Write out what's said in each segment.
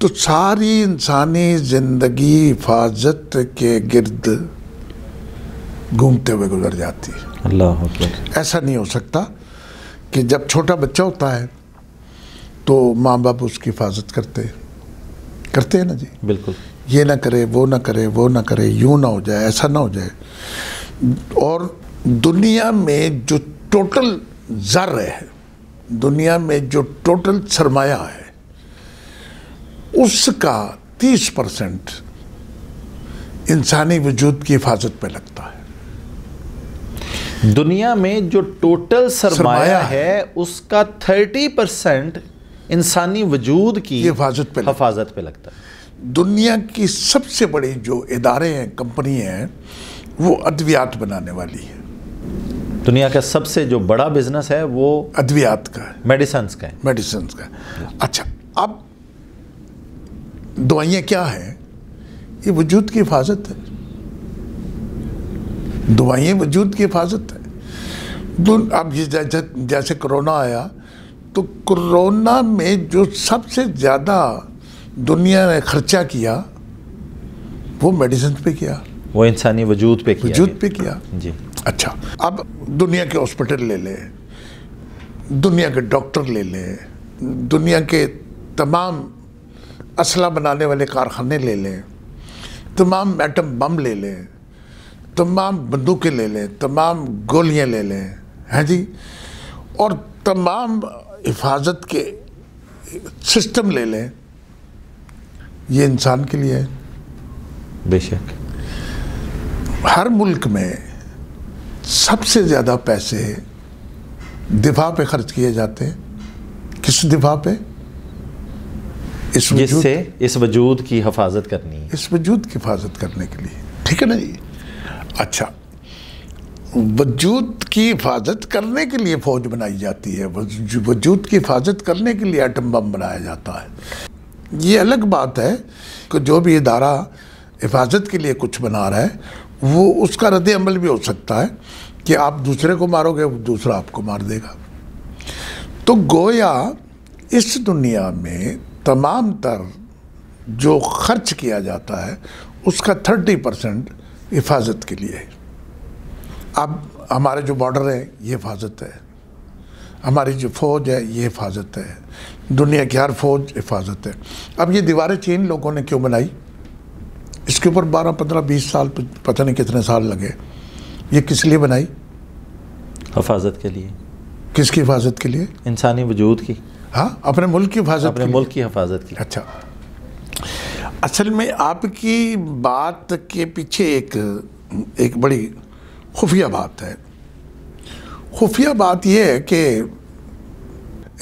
تو ساری انسانی زندگی حفاظت کے گرد گھومتے ہوئے گزر جاتی ہے۔ اللہ اکبر۔ ایسا نہیں ہو سکتا کہ جب چھوٹا بچہ ہوتا ہے تو ماں باپ اس کی حفاظت کرتے ہیں نا جی، بالکل، یہ نہ کرے، وہ نہ کرے، وہ نہ کرے، یوں نہ ہو جائے، ایسا نہ ہو جائے۔ اور دنیا میں جو ٹوٹل زر ہے، دنیا میں جو ٹوٹل سرمایہ ہے، اس کا 30% انسانی وجود کی حفاظت پہ لگتا ہے۔ دنیا میں جو ٹوٹل سرمایہ ہے اس کا 30% انسانی وجود کی حفاظت پہ لگتا ہے۔ دنیا کی سب سے بڑی جو ادارے ہیں، کمپنی ہیں، وہ ادویات بنانے والی ہے۔ دنیا کا سب سے جو بڑا بزنس ہے وہ ادویات کا ہے، میڈیسنز کا ہے۔ میڈیسنز کا ہے۔ اچھا، اب دوائیاں کیا ہیں؟ یہ وجود کی حفاظت ہے۔ دوائیں وجود کی حفاظت ہے۔ اب جیسے کرونا آیا تو کرونا میں جو سب سے زیادہ دنیا نے خرچہ کیا وہ میڈیسن پہ کیا، وہ انسانی وجود پہ کیا جی۔ اچھا، اب دنیا کے ہاسپٹل لے لیں، دنیا کے ڈاکٹر لے لیں، دنیا کے تمام اسلحہ بنانے والے کارخانے لے لیں، تمام ایٹم بم لے لیں، تمام بندوقیں لے لیں، تمام گولیاں لے لیں، ہیں جی، اور تمام حفاظت کے سسٹم لے لیں، یہ انسان کے لیے ہے۔ بے شک ہر ملک میں سب سے زیادہ پیسے دفاع پہ خرچ کیے جاتے ہیں۔ کس دفاع پہ؟ جس سے اس وجود کی حفاظت کرنی ہے، اس وجود کی حفاظت کرنے کے لیے، ٹھیک ہے نا جی۔ اچھا، وجود کی حفاظت کرنے کے لیے فوج بنائی جاتی ہے، وجود کی حفاظت کرنے کے لیے ایٹم بم بنایا جاتا ہے۔ یہ الگ بات ہے کہ جو بھی ادارہ حفاظت کے لیے کچھ بنا رہا ہے وہ اس کا رد عمل بھی ہو سکتا ہے کہ آپ دوسرے کو مارو گے، دوسرا آپ کو مار دے گا۔ تو گویا اس دنیا میں تمام تر جو خرچ کیا جاتا ہے اس کا 30% حفاظت کے لیے ہے۔ اب ہمارے جو بارڈر ہے یہ حفاظت ہے، ہماری جو فوج ہے یہ حفاظت ہے، دنیا کی ہر فوج حفاظت ہے۔ اب یہ دیواریں چین لوگوں نے کیوں بنائی؟ اس کے اوپر 12 15 20 سال، پتہ نہیں کتنے سال لگے۔ یہ کس لیے بنائی؟ حفاظت کے لیے۔ کس کی حفاظت کے لیے؟ انسانی وجود کی۔ ہاں، اپنے ملک کی حفاظت، اپنے ملک کی حفاظت کی۔ اچھا، اصل میں آپ کی بات کے پیچھے ایک بڑی خفیہ بات ہے۔ خفیہ بات یہ ہے کہ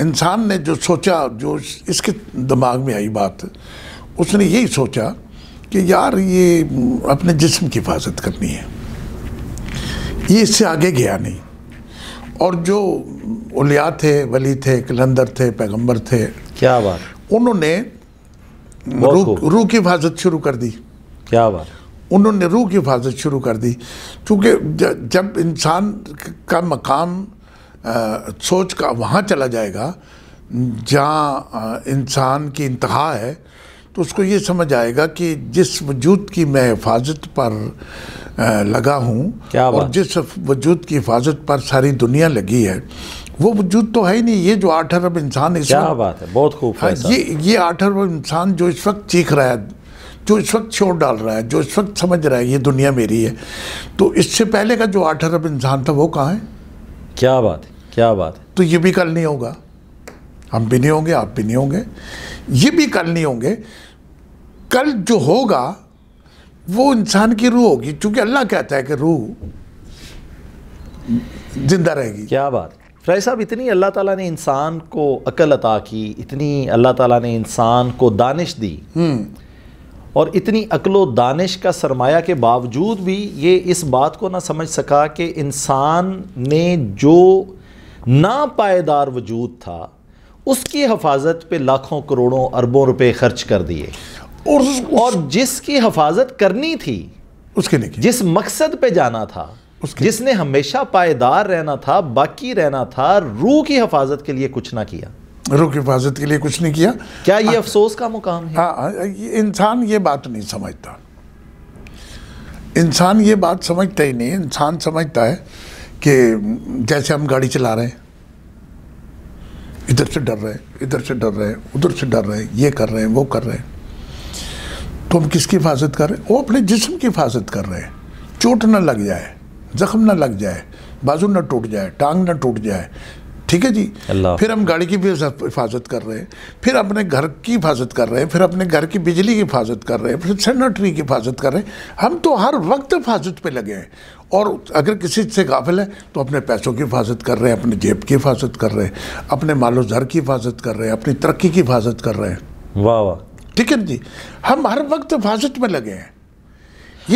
انسان نے جو سوچا، جو اس کے دماغ میں آئی بات، اس نے یہی سوچا کہ یار یہ اپنے جسم کی حفاظت کرنی ہے، یہ اس سے آگے گیا نہیں۔ اور جو اولیاء تھے، ولی تھے، کلندر تھے، پیغمبر تھے، کیا بات، انہوں نے روح کی حفاظت شروع کر دی۔ کیا بات، انہوں نے روح کی حفاظت شروع کر دی، کیونکہ جب انسان کا مقام سوچ کا وہاں چلا جائے گا جہاں انسان کی انتہا ہے، تو اس کو یہ سمجھ آئے گا کہ جس وجود کی میں حفاظت پر لگا ہوں اور جس وجود کی حفاظت پر ساری دنیا لگی ہے، وہ وجود تو ہے ہی نہیں۔ یہ جو 8 ارب انسان اس کیا بات ہے، بہت خوب، یہ 8 ارب انسان جو اس وقت چیخ رہا ہے، جو اس وقت شور ڈال رہا ہے، جو اس وقت سمجھ رہا ہے یہ دنیا میری ہے، تو اس سے پہلے کا جو 8 ارب انسان تھا وہ کہاں ہے؟ کیا بات ہے، کیا بات ہے۔ تو یہ بھی کل نہیں ہوگا، ہم بھی نہیں ہوں گے، آپ بھی نہیں ہوں گے، یہ بھی کل نہیں ہوں گے۔ کل جو ہوگا وہ انسان کی روح ہوگی، چونکہ اللہ کہتا ہے کہ روح زندہ رہے گی۔ کیا بات، فرائی صاحب، اتنی اللہ تعالیٰ نے انسان کو عقل عطا کی، اتنی اللہ تعالیٰ نے انسان کو دانش دی، اور اتنی عقل و دانش کا سرمایہ کے باوجود بھی یہ اس بات کو نہ سمجھ سکا کہ انسان نے جو ناپائیدار وجود تھا اس کی حفاظت پہ لاکھوں کروڑوں اربوں روپے خرچ کر دیے، اور جس کی حفاظت کرنی تھی، اس کے نہیں، جس مقصد پہ جانا تھا، جس نے ہمیشہ پائیدار رہنا تھا، باقی رہنا تھا، روح کی حفاظت کے لیے کچھ نہ کیا۔ روح کی حفاظت کے لیے کچھ نہیں کیا. کیا یہ افسوس کا مقام ہے؟ ہاں، انسان یہ بات نہیں سمجھتا. انسان یہ بات سمجھتا ہی نہیں. انسان سمجھتا ہے کہ جیسے ہم گاڑی چلا رہے ہیں، ادھر سے ڈر رہے ہیں، ادھر سے ڈر رہے ہیں، ادھر سے ڈر رہے ہیں، یہ کر رہے ہیں، وہ کر رہے ہیں. تو ہم کس کی حفاظت کر رہے ہیں؟ وہ اپنے جسم کی حفاظت کر رہے ہیں. چوٹ نہ لگ جائے، زخم نہ لگ جائے، بازو نہ ٹوٹ جائے، ٹانگ نہ ٹوٹ جائے. ٹھیک ہے جی. پھر ہم گاڑی کی بھی حفاظت کر رہے ہیں، پھر اپنے گھر کی حفاظت کر رہے ہیں، پھر اپنے گھر کی بجلی کی حفاظت کر رہے ہیں، پھر سینیٹری کی حفاظت کر رہے ہیں. ہم تو ہر وقت حفاظت پہ لگے ہیں. اور اگر کسی سے غافل ہے تو اپنے پیسوں کی حفاظت کر رہے ہیں، اپنے جیب کی حفاظت کر رہے ہیں، اپنے مال و زر کی حفاظت کر رہے ہیں، اپنی ترقی کی حفاظت کر رہے ہیں. واہ واہ. ٹھیک ہے جی. ہم ہر وقت حفاظت میں لگے ہیں.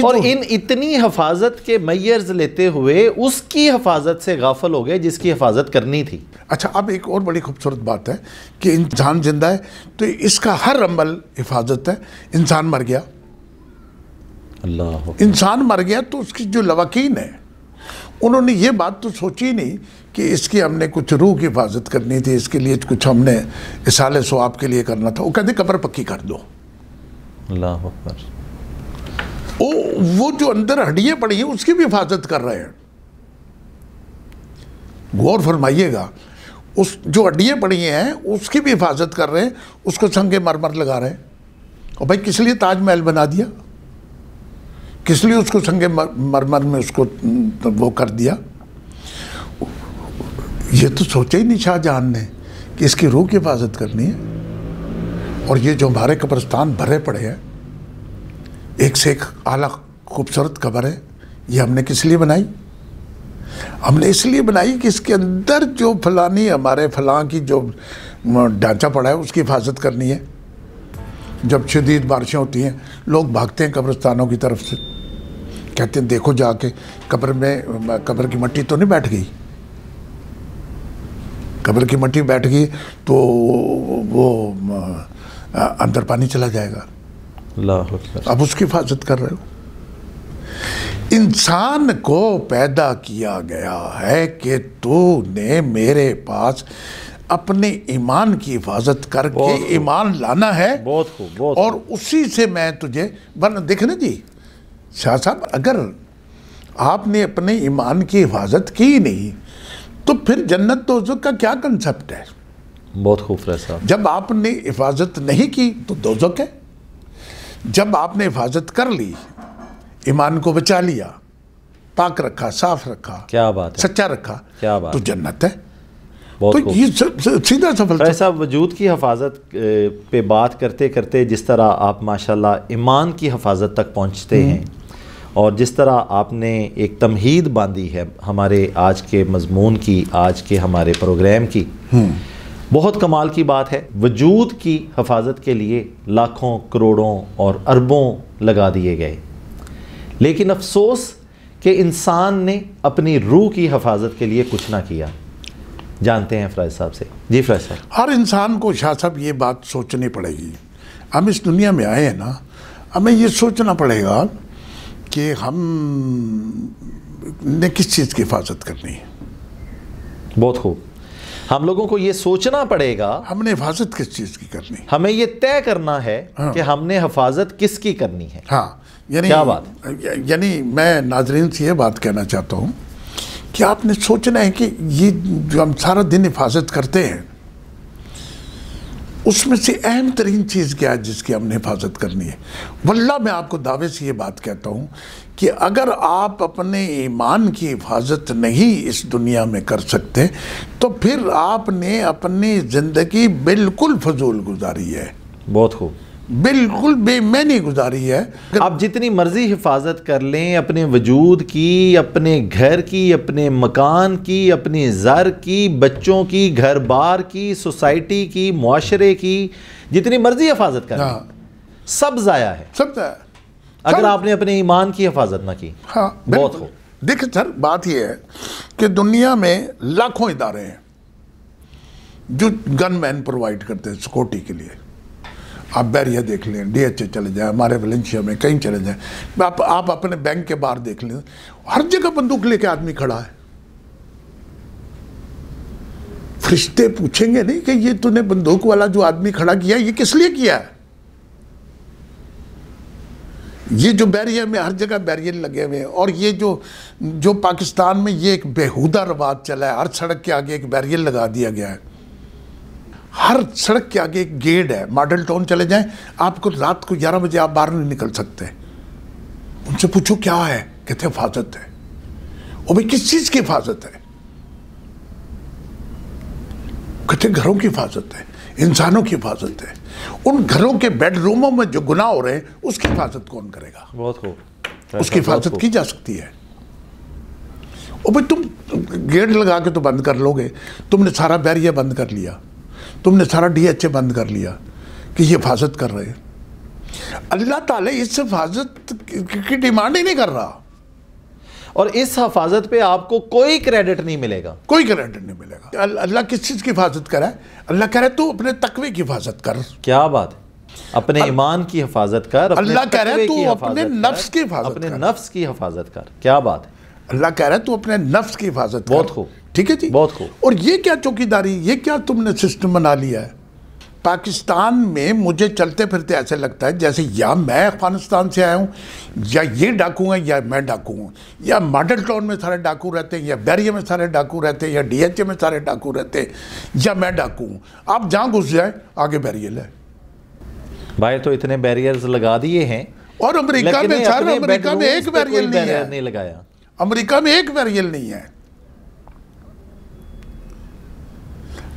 اور ان اتنی حفاظت کے میئرز لیتے ہوئے اس کی حفاظت سے غافل ہو گئے جس کی حفاظت کرنی تھی. اچھا، اب ایک اور بڑی خوبصورت بات ہے کہ انسان زندہ ہے تو اس کا ہر عمل حفاظت ہے. انسان مر گیا، اللہ، انسان مر گیا تو اس کی جو لواکین ہے انہوں نے یہ بات تو سوچی نہیں کہ اس کی ہم نے کچھ روح کی حفاظت کرنی تھی، اس کے لیے کچھ ہم نے اصالہ ثواب کے لیے کرنا تھا. وہ کہتے قبر پکی کر دو. اللہ اکبر. وہ جو اندر ہڈیاں پڑی ہیں اس کی بھی حفاظت کر رہے ہیں. غور فرمائیے گا، اس جو ہڈیاں پڑی ہیں اس کی بھی حفاظت کر رہے ہیں. اس کو سنگ مرمر لگا رہے ہیں. اور بھائی کس لیے تاج محل بنا دیا؟ کس لیے اس کو سنگ مرمر میں اس کو وہ کر دیا؟ یہ تو سوچا ہی نہیں شاہ جہاں نے کہ اس کی روح کی حفاظت کرنی ہے. اور یہ جو ہمارے قبرستان بھرے پڑے ہیں، ایک سے ایک اعلیٰ خوبصورت قبر ہے، یہ ہم نے کس لیے بنائی؟ ہم نے اس لیے بنائی کہ اس کے اندر جو فلانی ہمارے فلاں کی جو ڈھانچہ پڑا ہے اس کی حفاظت کرنی ہے. جب شدید بارشیں ہوتی ہیں لوگ بھاگتے ہیں قبرستانوں کی طرف سے، کہتے ہیں دیکھو جا کے قبر میں، قبر کی مٹی تو نہیں بیٹھ گئی. قبر کی مٹی بیٹھ گئی تو وہ اندر پانی چلا جائے گا. اللہ اکبر. اب اس کی حفاظت کر رہے ہو. انسان کو پیدا کیا گیا ہے کہ تو نے میرے پاس اپنے ایمان کی حفاظت کر کے ایمان لانا ہے. بہت خوب. اور اسی سے میں تجھے دیکھنا جی شاہ صاحب، اگر آپ نے اپنے ایمان کی حفاظت کی نہیں تو پھر جنت دوزخ کا کیا کنسپٹ ہے؟ بہت خوب صاحب. جب آپ نے حفاظت نہیں کی تو دوزخ ہے. جب آپ نے حفاظت کر لی، ایمان کو بچا لیا، پاک رکھا، صاف رکھا، کیا بات ہے، سچا رکھا، کیا بات، تو جنت ہے. تو یہ سیدھا سفل. ایسا وجود کی حفاظت پہ بات کرتے کرتے جس طرح آپ ماشاءاللہ ایمان کی حفاظت تک پہنچتے ہیں، اور جس طرح آپ نے ایک تمہید باندھی ہے ہمارے آج کے مضمون کی، آج کے ہمارے پروگرام کی، بہت کمال کی بات ہے. وجود کی حفاظت کے لیے لاکھوں، کروڑوں اور اربوں لگا دیے گئے، لیکن افسوس کہ انسان نے اپنی روح کی حفاظت کے لیے کچھ نہ کیا. جانتے ہیں فراز صاحب سے. جی فراز صاحب. ہر انسان کو شاہ صاحب یہ بات سوچنی پڑے گی. ہم اس دنیا میں آئے ہیں نا، ہمیں یہ سوچنا پڑے گا کہ ہم نے کس چیز کی حفاظت کرنی ہے. بہت خوب. ہم لوگوں کو یہ سوچنا پڑے گا ہم نے حفاظت کس چیز کی کرنی ہے. ہمیں یہ طے کرنا ہے کہ ہم نے حفاظت کس کی کرنی ہے. ہاں، کیا بات. یعنی میں ناظرین سے یہ بات کہنا چاہتا ہوں کہ آپ نے سوچنا ہے کہ یہ جو ہم سارا دن حفاظت کرتے ہیں اس میں سے اہم ترین چیز کیا ہے جس کی ہم نے حفاظت کرنی ہے. واللہ میں آپ کو دعوے سے یہ بات کہتا ہوں کہ اگر آپ اپنے ایمان کی حفاظت نہیں اس دنیا میں کر سکتے تو پھر آپ نے اپنی زندگی بالکل فضول گزاری ہے. بہت خوب. بالکل بے معنی گزاری ہے. آپ جتنی مرضی حفاظت کر لیں اپنے وجود کی، اپنے گھر کی، اپنے مکان کی، اپنی زر کی، بچوں کی، گھر بار کی، سوسائٹی کی، معاشرے کی، جتنی مرضی حفاظت کر لیں سب ضائع ہے. سب ضائع اگر آپ نے اپنے ایمان کی حفاظت نہ کی. ہاں بہت خوب. دیکھیں سر، بات یہ ہے کہ دنیا میں لاکھوں ادارے ہیں جو گن مین پرووائڈ کرتے ہیں سیکورٹی کے لیے. آپ بیریا دیکھ لیں، ڈی ایچ اے چلے جائیں، ہمارے ویلنشیا میں کہیں چلے جائیں، آپ اپنے بینک کے باہر دیکھ لیں، ہر جگہ بندوق لے کے آدمی کھڑا ہے. فرشتے پوچھیں گے نہیں کہ یہ تو نے بندوق والا جو آدمی کھڑا کیا یہ کس لیے کیا ہے؟ یہ جو بیریئر میں ہر جگہ بیریئر لگے ہوئے ہیں، اور یہ جو پاکستان میں یہ ایک بےہودہ رواج چلا ہے، ہر سڑک کے آگے ایک بیریئر لگا دیا گیا ہے، ہر سڑک کے آگے ایک گیٹ ہے۔ ماڈل ٹاؤن چلے جائیں، آپ کو رات کو 11 بجے آپ باہر نہیں نکل سکتے۔ ان سے پوچھو کیا ہے، کہتے ہیں حفاظت ہے۔ اور بھئی کس چیز کی حفاظت ہے؟ کہتے ہیں گھروں کی حفاظت ہے، انسانوں کی حفاظت ہے۔ ان گھروں کے بیڈ روموں میں جو گناہ ہو رہے ہیں اس کی حفاظت کون کرے گا؟ بہت خوب، اس کی حفاظت کی جا سکتی ہے۔ اور بھئی تم گیٹ لگا کے تو بند کر لو گے، تم نے سارا بیریئر بند کر لیا، تم نے سارا ڈی ایچ اے بند کر لیا کہ یہ حفاظت کر رہے ہیں۔ اللہ تعالیٰ اس حفاظت کی ڈیمانڈ ہی نہیں کر رہا، اور اس حفاظت پہ آپ کو کوئی کریڈٹ نہیں ملے گا، کوئی کریڈٹ نہیں ملے گا۔ اللہ کس چیز کی حفاظت کرا ہے؟ اللہ کہہ رہا ہے تو اپنے تقوی کی حفاظت کر۔ کیا بات ہے، اپنے ایمان کی حفاظت کر، اللہ کہہ رہا ہے تو اپنے نفس کی حفاظت اپنے کر، نفس کی حفاظت کر۔ کیا بات ہے، اللہ کہہ رہا ہے تو اپنے نفس کی حفاظت کر۔ بہت خوب، ٹھیک ہے جی، بہت خوب۔ اور یہ کیا چوکیداری، یہ کیا تم نے سسٹم بنا لیا ہے؟ پاکستان میں مجھے چلتے پھرتے ایسے لگتا ہے جیسے یا میں افغانستان سے آیا ہوں، یا یہ ڈاکو ہیں، یا میں ڈاکو ہوں، یا ماڈل ٹاؤن میں سارے ڈاکو رہتے ہیں، یا بیریئر میں سارے ڈاکو رہتے ہیں، یا ڈی ایچ اے میں سارے ڈاکو رہتے ہیں، یا میں ڈاکو ہوں۔ آپ جہاں گھس جائیں آگے بیریئر ہے۔ بھائی تو اتنے بیریئرز لگا دیے ہیں، اور امریکہ میں سارے امریکہ میں ایک بیریئر نہیں لگایا، امریکہ میں ایک بیریئر نہیں ہے۔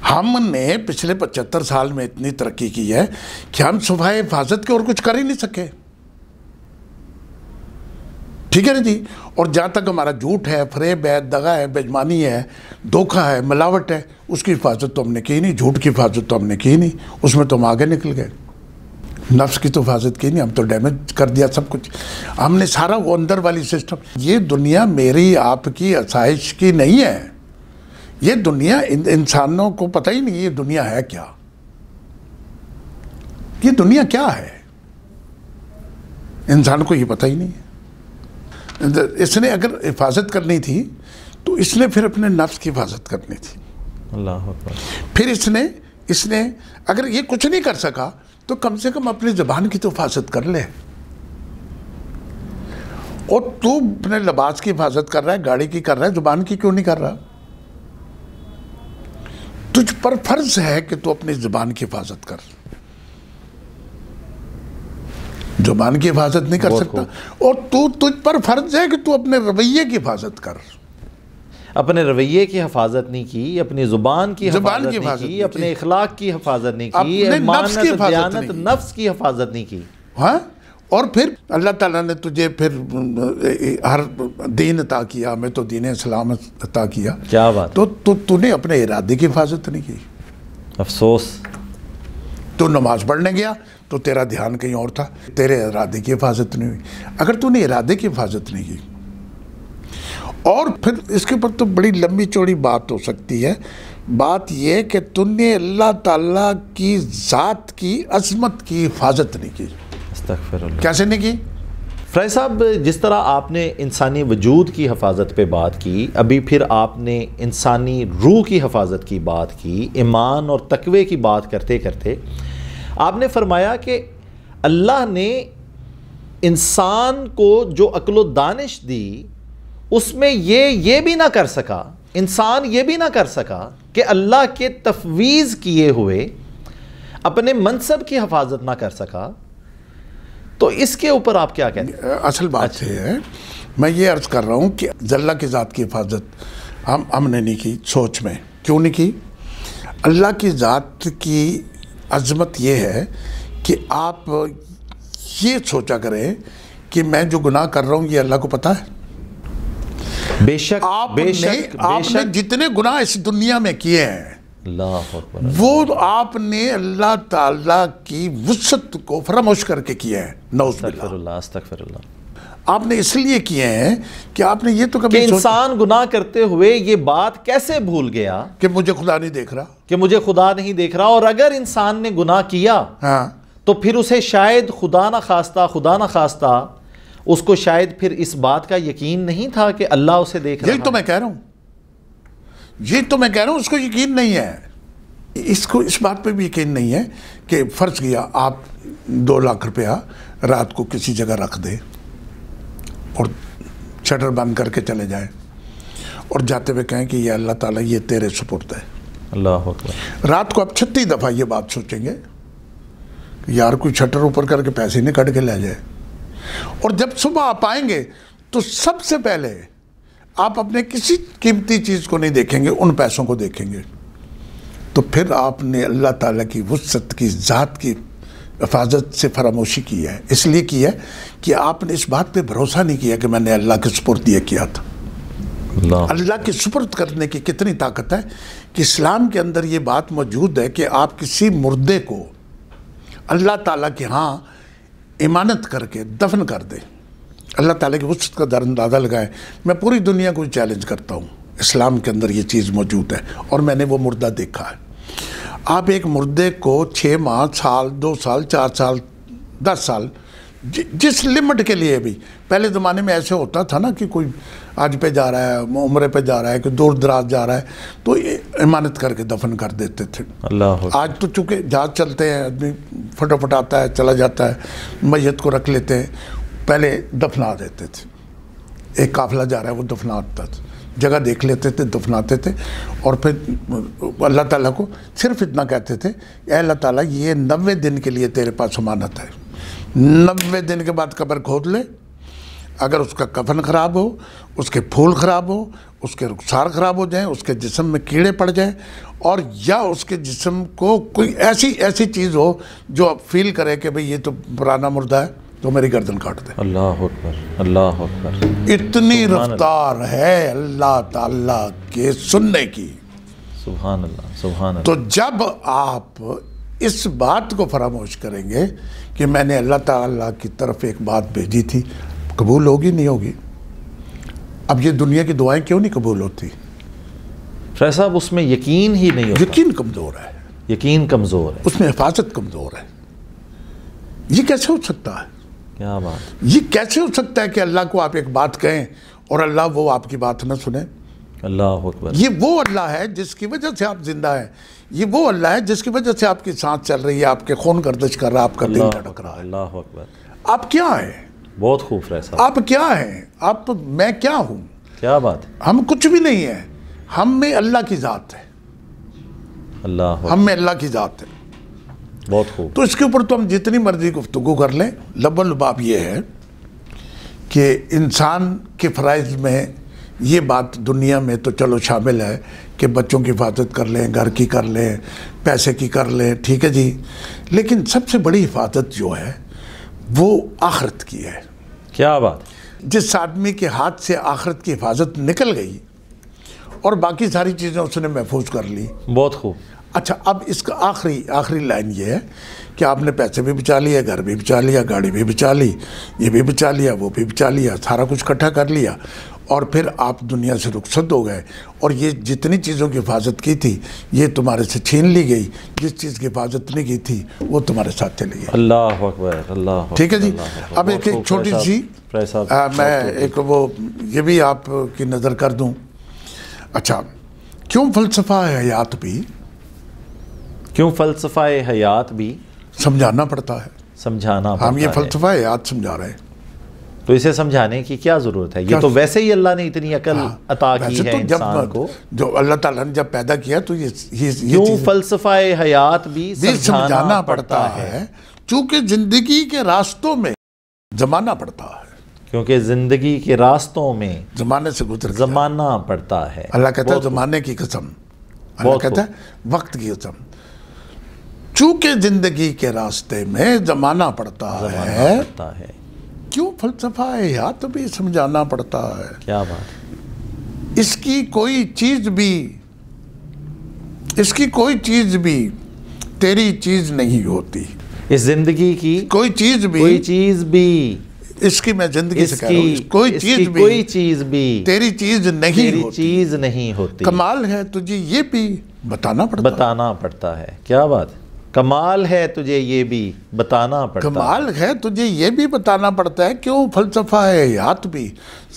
ہم نے پچھلے 75 سال میں اتنی ترقی کی ہے کہ ہم صفحہ حفاظت کے اور کچھ کر ہی نہیں سکے۔ ٹھیک ہے نا جی؟ اور جہاں تک ہمارا جھوٹ ہے، فریب ہے، دغا ہے، بےایمانی ہے، دھوکہ ہے، ملاوٹ ہے، اس کی حفاظت تو ہم نے کی نہیں، جھوٹ کی حفاظت تو ہم نے کی نہیں، اس میں تو ہم آگے نکل گئے۔ نفس کی تو حفاظت کی نہیں، ہم تو ڈیمیج کر دیا سب کچھ۔ ہم نے سارا وہ اندر والی سسٹم، یہ دنیا میری آپ کی آسائش کی نہیں ہے۔ یہ دنیا انسانوں کو پتہ ہی نہیں یہ دنیا ہے کیا، یہ دنیا کیا ہے، انسان کو یہ پتہ ہی نہیں ہے۔ اس نے اگر حفاظت کرنی تھی تو اس نے پھر اپنے نفس کی حفاظت کرنی تھی۔ اللہ اکبر۔ پھر اس نے اگر یہ کچھ نہیں کر سکا تو کم سے کم اپنی زبان کی تو حفاظت کر لے۔ اور تو اپنے لباس کی حفاظت کر رہا ہے، گاڑی کی کر رہا ہے، زبان کی کیوں نہیں کر رہا؟ تجھ پر فرض ہے کہ تو اپنی زبان کی حفاظت کر، زبان کی حفاظت نہیں کر سکتا، اور تجھ پر فرض ہے کہ تو اپنے رویے کی حفاظت کر۔ اپنے رویے کی حفاظت نہیں کی، اپنی زبان کی حفاظت نہیں کی، اپنے اخلاق کی حفاظت نہیں کی، امانت، دیانت، نفس کی حفاظت نہیں کی۔ ہاں، اور پھر اللہ تعالیٰ نے تجھے پھر ہر دین عطا کیا، ہمیں تو دین اسلام عطا کیا۔ کیا بات، تو نے اپنے ارادے کی حفاظت نہیں کی۔ افسوس، تو نماز پڑھنے گیا تو تیرا دھیان کہیں اور تھا، تیرے ارادے کی حفاظت نہیں ہوئی۔ اگر تو نے ارادے کی حفاظت نہیں کی، اور پھر اس کے اوپر تو بڑی لمبی چوڑی بات ہو سکتی ہے۔ بات یہ کہ تو نے اللہ تعالیٰ کی ذات کی عظمت کی حفاظت نہیں کی۔ استغفر اللہ۔ کیسے نہیں کی؟ فریض صاحب، جس طرح آپ نے انسانی وجود کی حفاظت پہ بات کی، ابھی پھر آپ نے انسانی روح کی حفاظت کی بات کی، ایمان اور تقوی کی بات کرتے کرتے آپ نے فرمایا کہ اللہ نے انسان کو جو عقل و دانش دی اس میں یہ بھی نہ کر سکا، انسان یہ بھی نہ کر سکا کہ اللہ کے تفویض کیے ہوئے اپنے منصب کی حفاظت نہ کر سکا، تو اس کے اوپر آپ کیا کہتے ہیں؟ اصل بات یہ ہے، میں یہ عرض کر رہا ہوں کہ اللہ کی ذات کی حفاظت ہم نے نہیں کی، سوچ میں کیوں نہیں کی؟ اللہ کی ذات کی عظمت یہ ہے کہ آپ یہ سوچا کریں کہ میں جو گناہ کر رہا ہوں یہ اللہ کو پتہ ہے۔ بے شک، آپ نے جتنے گناہ اس دنیا میں کیے ہیں، اللہ اکبر، وہ آپ نے اللہ تعالیٰ کی وسعت کو فراموش کر کے کیے ہیں، نعوذ باللہ۔ استغفر اللہ، استغفر اللہ۔ آپ نے اس لیے کیے ہیں کہ آپ نے یہ تو کبھی کہ انسان گناہ کرتے ہوئے یہ بات کیسے بھول گیا کہ مجھے خدا نہیں دیکھ رہا، کہ مجھے خدا نہیں دیکھ رہا، اور اگر انسان نے گناہ کیا ہاں تو پھر اسے شاید خدا نہ خواستہ اس کو شاید پھر اس بات کا یقین نہیں تھا کہ اللہ اسے دیکھ رہا ہے۔ یہی تو میں کہہ رہا ہوں، یہ تو میں کہہ رہا ہوں اس کو یقین نہیں ہے، اس کو اس بات پہ بھی یقین نہیں ہے کہ فرض کیا آپ 2 لاکھ روپیہ رات کو کسی جگہ رکھ دیں اور شٹر بند کر کے چلے جائیں اور جاتے ہوئے کہیں کہ یہ اللہ تعالیٰ یہ تیرے سپرد ہے۔ اللہ اکبر۔ رات کو آپ 36 دفعہ یہ بات سوچیں گے کہ یار کوئی شٹر اوپر کر کے پیسے نہیں کٹ کے لے جائے، اور جب صبح آپ آئیں گے تو سب سے پہلے آپ اپنے کسی قیمتی چیز کو نہیں دیکھیں گے، ان پیسوں کو دیکھیں گے، تو پھر آپ نے اللہ تعالیٰ کی وسعت کی ذات کی حفاظت سے فراموشی کی ہے۔ اس لیے کی ہے کہ آپ نے اس بات پہ بھروسہ نہیں کیا کہ میں نے اللہ کے سپرد یہ کیا تھا۔ اللہ کے سپرد کرنے کی کتنی طاقت ہے کہ اسلام کے اندر یہ بات موجود ہے کہ آپ کسی مردے کو اللہ تعالیٰ کے ہاں امانت کر کے دفن کر دیں، اللہ تعالیٰ کی وسعت کا در اندازہ لگائیں۔ میں پوری دنیا کو چیلنج کرتا ہوں، اسلام کے اندر یہ چیز موجود ہے اور میں نے وہ مردہ دیکھا ہے۔ آپ ایک مردے کو 6 ماہ، سال، 2 سال، 4 سال، 10 سال، جس لمٹ کے لیے بھی، پہلے زمانے میں ایسے ہوتا تھا نا کہ کوئی حج پہ جا رہا ہے، عمرے پہ جا رہا ہے، کہ دور دراز جا رہا ہے تو امانت کر کے دفن کر دیتے تھے۔ آج تو چونکہ جہاز چلتے ہیں، آدمی فٹافٹ آتا ہے چلا جاتا ہے، میت کو رکھ لیتے ہیں، پہلے دفنا دیتے تھے، ایک قافلہ جا رہا ہے وہ دفناتا تھا، جگہ دیکھ لیتے تھے، دفناتے تھے، اور پھر اللہ تعالیٰ کو صرف اتنا کہتے تھے، اے اللہ تعالیٰ یہ 90 دن کے لیے تیرے پاس امانت ہے، 90 دن کے بعد قبر کھود لے، اگر اس کا کفن خراب ہو، اس کے پھول خراب ہو، اس کے رخسار خراب ہو جائیں، اس کے جسم میں کیڑے پڑ جائیں، اور یا اس کے جسم کو کوئی ایسی چیز ہو جو آپ فیل کرے کہ بھئی یہ تو پرانا مردہ ہے، تو میری گردن کاٹ دے۔ اللہ اکبر، اللہ اکبر۔ اتنی رفتار ہے اللہ تعالیٰ کے سننے کی، سبحان اللہ، سبحان اللہ۔ تو جب آپ اس بات کو فراموش کریں گے کہ میں نے اللہ تعالیٰ کی طرف ایک بات بھیجی تھی، قبول ہوگی نہیں ہوگی؟ اب یہ دنیا کی دعائیں کیوں نہیں قبول ہوتی؟ فیض صاحب اس میں یقین ہی نہیں ہوتا، یقین کمزور ہے، یقین کمزور ہے، اس میں حفاظت کمزور ہے۔ یہ کیسے ہو سکتا ہے؟ کیا بات، یہ کیسے ہو سکتا ہے کہ اللہ کو آپ ایک بات کہیں اور اللہ وہ آپ کی بات نہ سنے؟ اللہ اکبر۔ یہ وہ اللہ ہے جس کی وجہ سے آپ زندہ ہیں، یہ وہ اللہ ہے جس کی وجہ سے آپ کی سانس چل رہی ہے، آپ کے خون گردش کر رہا ہے، آپ کا دل دھڑک رہا ہے۔ اللہ اکبر۔ آپ کیا ہیں؟ بہت خوب فیض صاحب۔ آپ کیا ہیں؟ آپ میں کیا ہوں؟ کیا بات ہے؟ ہم کچھ بھی نہیں ہیں، ہم میں اللہ کی ذات ہے، اللہ ہم میں اللہ کی ذات ہے۔ بہت خوب۔ تو اس کے اوپر تو ہم جتنی مرضی گفتگو کر لیں، لب لباب یہ ہے کہ انسان کے فرائض میں یہ بات دنیا میں تو چلو شامل ہے کہ بچوں کی حفاظت کر لیں، گھر کی کر لیں، پیسے کی کر لیں، ٹھیک ہے جی، لیکن سب سے بڑی حفاظت جو ہے وہ آخرت کی ہے۔ کیا بات۔ جس آدمی کے ہاتھ سے آخرت کی حفاظت نکل گئی اور باقی ساری چیزیں اس نے محفوظ کر لی۔ بہت خوب۔ اچھا، اب اس کا آخری لائن یہ ہے کہ آپ نے پیسے بھی بچا لیے، گھر بھی بچا لیا، گاڑی بھی بچا لی، یہ بھی بچا لیا، وہ بھی بچا لیا، سارا کچھ اکٹھا کر لیا، اور پھر آپ دنیا سے رخصت ہو گئے، اور یہ جتنی چیزوں کی حفاظت کی تھی یہ تمہارے سے چھین لی گئی، جس چیز کی حفاظت نہیں کی تھی وہ تمہارے ساتھ چلی گئی۔ اللہ اکبر، اللہ اکبر۔ ٹھیک ہے جی۔ اب ایک چھوٹی سی میں ایک وہ یہ بھی آپ کی نظر کر دوں۔ اچھا، کیوں فلسفہ حیات بھی فلسفہ حیات بھی سمجھانا پڑتا ہے؟ سمجھانا پڑتا ہے۔ ہم یہ فلسفہ حیات سمجھا رہے ہیں، تو اسے سمجھانے کی کیا ضرورت ہے؟ یہ تو ویسے ہی اللہ نے اتنی عقل عطا کی ہے انسان کو، جو اللہ تعالیٰ نے جب پیدا کیا تو یہ کیوں فلسفہ حیات بھی سمجھانا پڑتا ہے؟ چونکہ زندگی کے راستوں میں زمانہ پڑتا ہے، کیونکہ زندگی کے راستوں میں زمانے سے گزر زمانہ پڑتا ہے۔ اللہ کہتا ہے زمانے کی قسم، اللہ کہتا ہے وقت کی قسم، چونکہ زندگی کے راستے میں زمانہ پڑتا ہے، کیوں فلسفہ حیات بھی سمجھانا پڑتا ہے؟ کیا بات۔ اس کی کوئی چیز بھی تیری چیز نہیں ہوتی، اس زندگی کی کوئی چیز بھی اس کی، میں زندگی سے کہہ رہا ہوں، کوئی چیز بھی تیری چیز نہیں ہوتی۔ کمال ہے تجھے یہ بھی بتانا پڑتا ہے۔ کیا بات۔ کمال ہے تجھے یہ بھی بتانا پڑتا ہے، کمال ہے تجھے یہ بھی بتانا پڑتا ہے، کیوں فلسفہ حیات بھی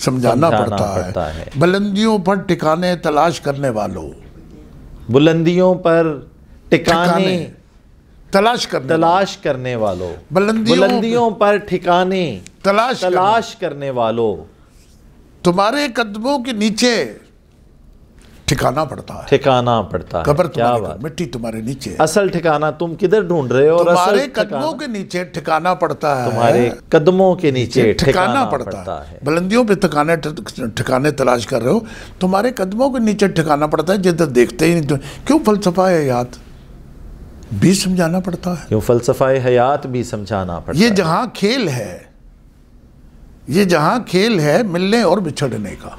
سمجھانا پڑتا ہے۔ بلندیوں پر ٹھکانے تلاش کرنے والوں، بلندیوں پر ٹھکانے تلاش کرنے والوں، بلندیوں پر ٹھکانے تلاش کرنے والوں، تمہارے قدموں کے نیچے ٹھکانا پڑتا ہے، قبر تمہاری، مٹی تمہارے نیچے ہے، اصل ٹھکانہ تم کدھر ڈھونڈ رہے ہو؟ تمہارے قدموں کے نیچے ٹھکانا پڑتا ہے، تمہارے قدموں کے نیچے ٹھکانا پڑتا ہے۔ بلندیوں پہ ٹھکانے تلاش کر رہے ہو، تمہارے قدموں کے نیچے ٹھکانا پڑتا ہے، جدھر دیکھتے ہی نہیں۔ کیوں فلسفہ حیات بھی سمجھانا پڑتا ہے، کیوں فلسفہ حیات بھی سمجھانا پڑتا ہے۔ یہ جہاں کھیل ہے ملنے اور بچھڑنے کا،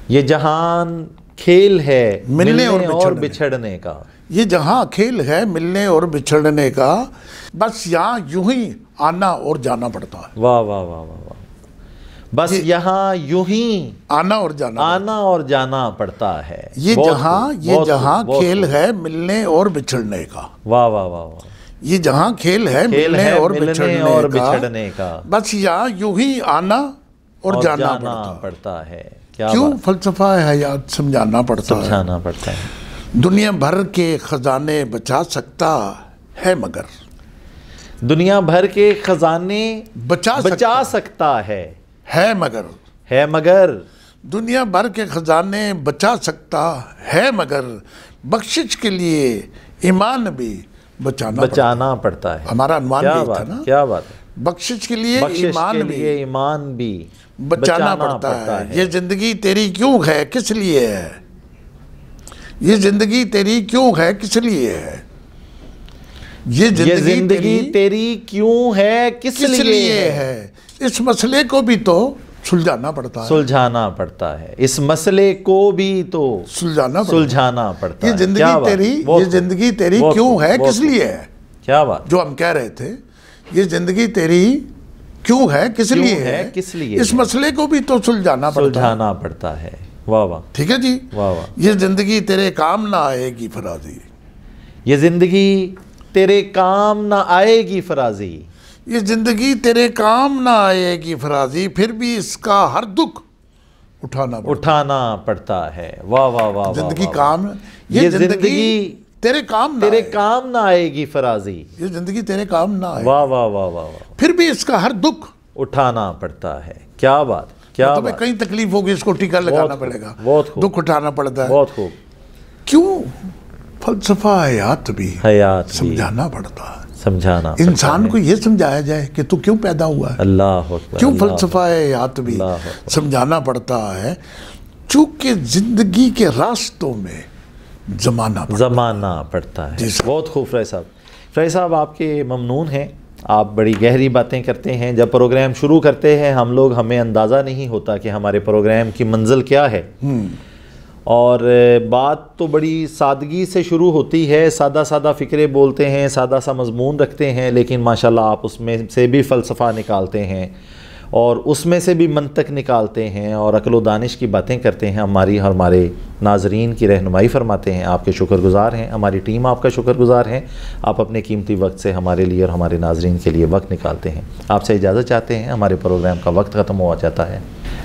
یہ جہان کھیل ہے ملنے اور بچھڑنے کا، یہ جہاں کھیل ہے ملنے اور بچھڑنے کا، بس یہاں یوں ہی آنا اور جانا پڑتا ہے۔ واہ واہ واہ واہ، بس یہاں یوں ہی آنا اور جانا پڑتا ہے۔ یہ جہاں کھیل ہے ملنے اور بچھڑنے کا، واہ واہ واہ واہ، یہ جہاں کھیل ہے ملنے اور بچھڑنے کا، بس یہاں یوں ہی آنا اور جانا پڑتا ہے۔ کیوں فلسفہ حیات سمجھانا پڑتا ہے۔ دنیا بھر کے خزانے بچا سکتا ہے مگر، دنیا بھر کے خزانے بچا سکتا ہے مگر، دنیا بھر کے خزانے بچا سکتا ہے مگر، بخشش کے لیے ایمان بھی بچانا پڑتا ہے۔ ہمارا عنوان بھی تھا نا، کیا بات ہے، بخشش کے لیے ایمان بھی بچانا پڑتا ہے۔ یہ زندگی تیری کیوں ہے کس لیے ہے، یہ زندگی تیری کیوں ہے کس لیے ہے، یہ زندگی تیری کیوں ہے کس لیے ہے، اس مسئلے کو بھی تو سلجھانا پڑتا ہے، اس مسئلے کو بھی تو سلجھانا پڑتا ہے۔ یہ زندگی تیری کیوں ہے کس لیے ہے، کیا بات، جو ہم کہہ رہے تھے، یہ زندگی تیری کیوں ہے کس لیے ہے، اس مسئلے کو بھی تو سلجھانا پڑتا ہے۔ واہ واہ، ٹھیک ہے جی، واہ واہ، یہ زندگی تیرے کام نہ آئے گی فرازی، یہ زندگی تیرے کام نہ آئے گی فرازی، یہ زندگی تیرے کام نہ آئے گی فرازی، پھر بھی اس کا ہر دکھ اٹھانا پڑتا ہے۔ واہ واہ واہ، زندگی کام، یہ زندگی تیرے کام نہ آئے گی فرازی، یہ زندگی تیرے کام نہ آئے، واہ واہ واہ واہ، پھر بھی اس کا ہر دکھ اٹھانا پڑتا ہے۔ کیا بات، کیا تمہیں کہیں تکلیف ہوگی، اس کو ٹیکا لگانا پڑے گا، دکھ اٹھانا پڑتا ہے۔ بہت خوب، کیوں فلسفہ حیات بھی سمجھانا پڑتا ہے، انسان کو یہ سمجھایا جائے کہ تو کیوں پیدا ہوا ہے، اللہ اکبر، کیوں فلسفہ حیات بھی سمجھانا پڑتا ہے، چونکہ زندگی کے راستوں میں زمانہ پڑتا ہے۔ بہت خوب فرائی صاحب، آپ کے ممنون ہیں، آپ بڑی گہری باتیں کرتے ہیں۔ جب پروگرام شروع کرتے ہیں ہم لوگ، ہمیں اندازہ نہیں ہوتا کہ ہمارے پروگرام کی منزل کیا ہے، اور بات تو بڑی سادگی سے شروع ہوتی ہے، سادہ سادہ فکرے بولتے ہیں، سادہ سا مضمون رکھتے ہیں، لیکن ماشاءاللہ آپ اس میں سے بھی فلسفہ نکالتے ہیں اور اس میں سے بھی منطق نکالتے ہیں اور عقل و دانش کی باتیں کرتے ہیں، ہمارے ناظرین کی رہنمائی فرماتے ہیں۔ آپ کے شکر گزار ہیں، ہماری ٹیم آپ کا شکر گزار ہیں، آپ اپنے قیمتی وقت سے ہمارے لیے اور ہمارے ناظرین کے لیے وقت نکالتے ہیں۔ آپ سے اجازت چاہتے ہیں، ہمارے پروگرام کا وقت ختم ہو جاتا ہے۔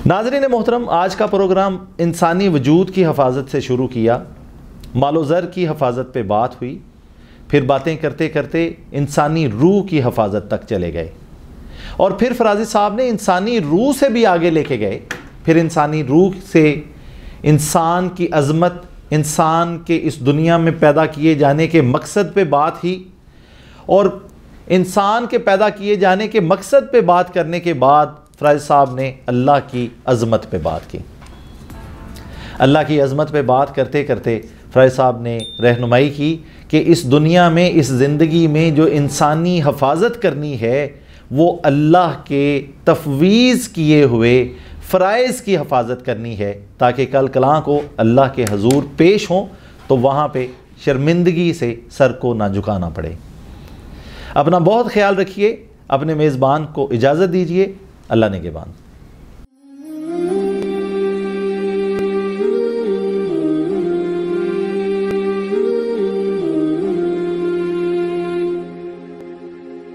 ناظرین محترم، آج کا پروگرام انسانی وجود کی حفاظت سے شروع کیا، مال و زر کی حفاظت پہ بات ہوئی، پھر باتیں کرتے کرتے انسانی روح کی حفاظت تک چلے گئے، اور پھر فرازی صاحب نے انسانی روح سے بھی آگے لے کے گئے، پھر انسانی روح سے انسان کی عظمت، انسان کے اس دنیا میں پیدا کیے جانے کے مقصد پہ بات ہی، اور انسان کے پیدا کیے جانے کے مقصد پہ بات کرنے کے بعد فرازی صاحب نے اللہ کی عظمت پہ بات کی۔ اللہ کی عظمت پہ بات کرتے کرتے فرازی صاحب نے رہنمائی کی کہ اس دنیا میں، اس زندگی میں جو انسانی حفاظت کرنی ہے وہ اللہ کے تفویض کیے ہوئے فرائض کی حفاظت کرنی ہے، تاکہ کل کلاں کو اللہ کے حضور پیش ہوں تو وہاں پہ شرمندگی سے سر کو نہ جھکانا پڑے۔ اپنا بہت خیال رکھیے، اپنے میزبان کو اجازت دیجیے، اللہ نگہبان۔